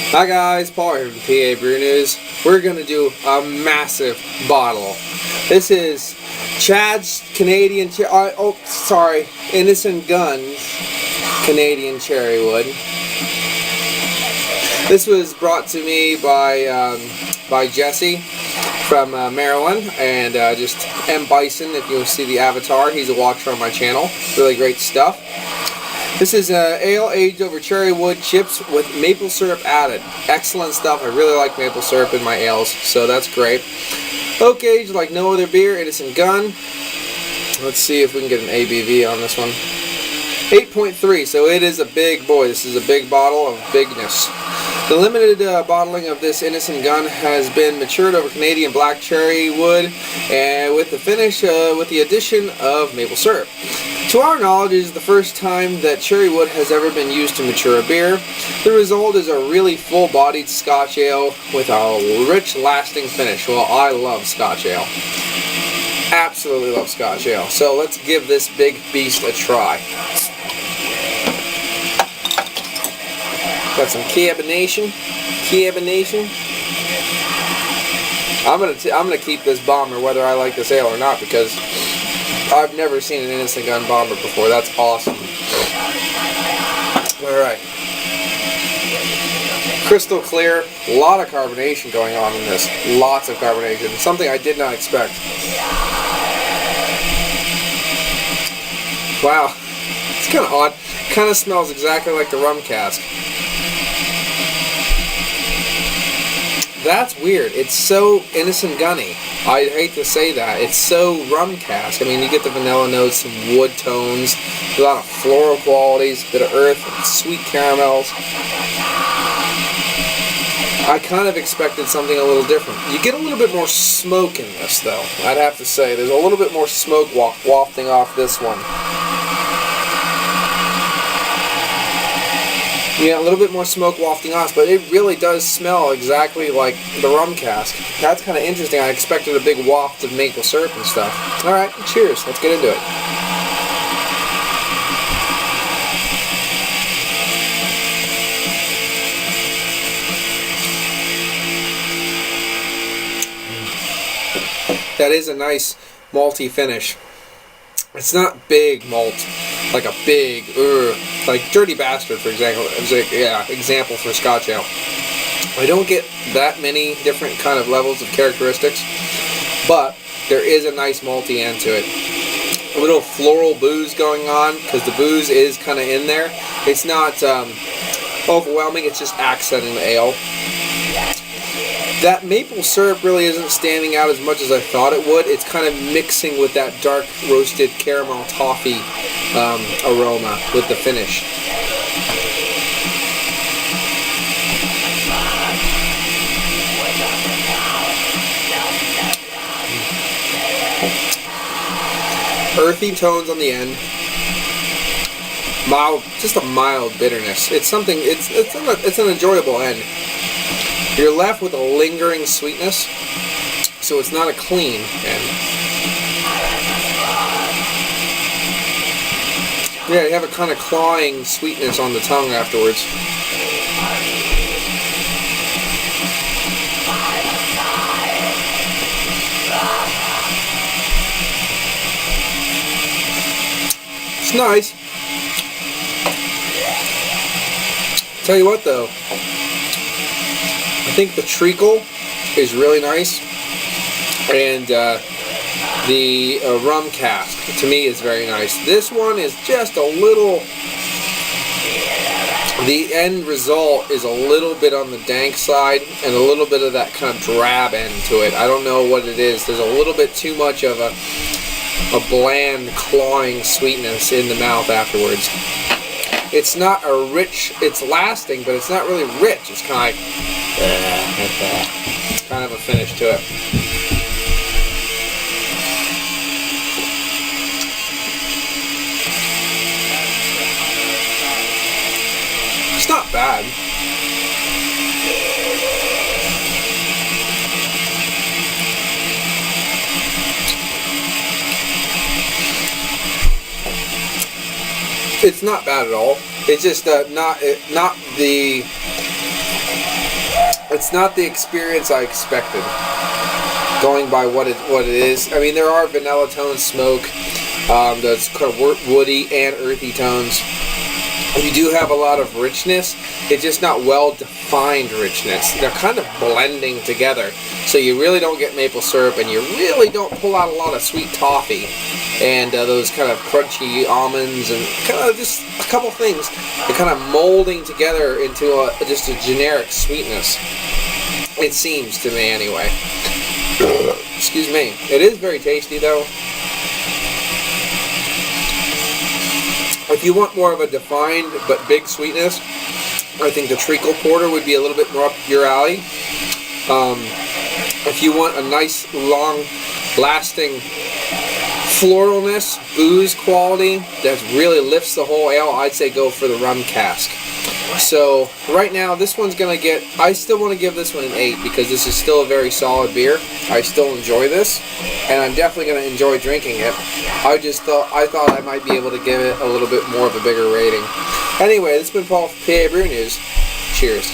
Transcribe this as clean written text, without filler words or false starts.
Hi guys, Paul here from PABrewNews. We're going to do a massive bottle. This is Chad's Canadian, Innis Gunn's Canadian Cherrywood. This was brought to me by Jesse from Maryland, and just M. Bison, if you'll see the avatar. He's a watcher on my channel. Really great stuff. This is ale aged over cherry wood chips with maple syrup added. Excellent stuff. I really like maple syrup in my ales, so that's great. Oak aged like no other beer. Innis Gunn. Let's see if we can get an ABV on this one. 8.3, so it is a big boy. This is a big bottle of bigness. The limited bottling of this Innis Gunn has been matured over Canadian black cherry wood, and with the finish with the addition of maple syrup. To our knowledge, it is the first time that cherry wood has ever been used to mature a beer. The result is a really full-bodied Scotch ale with a rich, lasting finish. Well, I love Scotch ale. Absolutely love Scotch ale. So let's give this big beast a try. Got some carbonation. I'm gonna keep this bomber whether I like this ale or not, because I've never seen an Innis Gunn bomber before. That's awesome. Alright. Crystal clear. A lot of carbonation going on in this. Lots of carbonation. Something I did not expect. Wow. It's kind of odd. Kind of smells exactly like the rum cask. That's weird. It's so Innis Gunny. I hate to say that. It's so rum cask. I mean, you get the vanilla notes, some wood tones, a lot of floral qualities, a bit of earth, sweet caramels. I kind of expected something a little different. You get a little bit more smoke in this, though. I'd have to say. There's a little bit more smoke wafting off this one. Yeah, a little bit more smoke wafting off, but it really does smell exactly like the rum cask. That's kind of interesting. I expected a big waft of maple syrup and stuff. Alright, cheers. Let's get into it. That is a nice malty finish. It's not big malt, like a big, like Dirty Bastard, for example. Example for Scotch ale. I don't get that many different kind of levels of characteristics, but there is a nice malty end to it. A little floral booze going on, because the booze is kind of in there. It's not overwhelming, it's just accenting the ale. That maple syrup really isn't standing out as much as I thought it would. It's kind of mixing with that dark roasted caramel toffee aroma with the finish. Earthy tones on the end. Mild, just a mild bitterness. It's something. It's an enjoyable end. You're left with a lingering sweetness, so it's not a clean end. Yeah, you have a kind of clawing sweetness on the tongue afterwards. It's nice. Tell you what though, I think the treacle is really nice, and the rum cask to me is very nice. This one is just a little, the end result is a little bit on the dank side and a little bit of that kind of drab end to it. I don't know what it is. There's a little bit too much of a bland clawing sweetness in the mouth afterwards. It's not a rich, it's lasting, but it's not really rich. It's kind of a finish to it. It's not bad. It's not bad at all. It's just not the it's not the experience I expected. Going by what it is. I mean, there are vanilla tones, smoke, that's kind of woody and earthy tones. You do have a lot of richness. It's just not well-defined richness. They're kind of blending together. So you really don't get maple syrup, and you really don't pull out a lot of sweet toffee and those kind of crunchy almonds and kind of just a couple things. They're kind of molding together into just a generic sweetness. It seems to me, anyway. Excuse me. It is very tasty, though. If you want more of a defined but big sweetness, I think the treacle porter would be a little bit more up your alley. If you want a nice, long-lasting floralness, booze quality that really lifts the whole ale, I'd say go for the rum cask. So right now, this one's gonna get. I still want to give this one an 8 because this is still a very solid beer. I still enjoy this, and I'm definitely gonna enjoy drinking it. I thought I might be able to give it a little bit more of a bigger rating. Anyway, this has been Paul from PABrewNews. Cheers.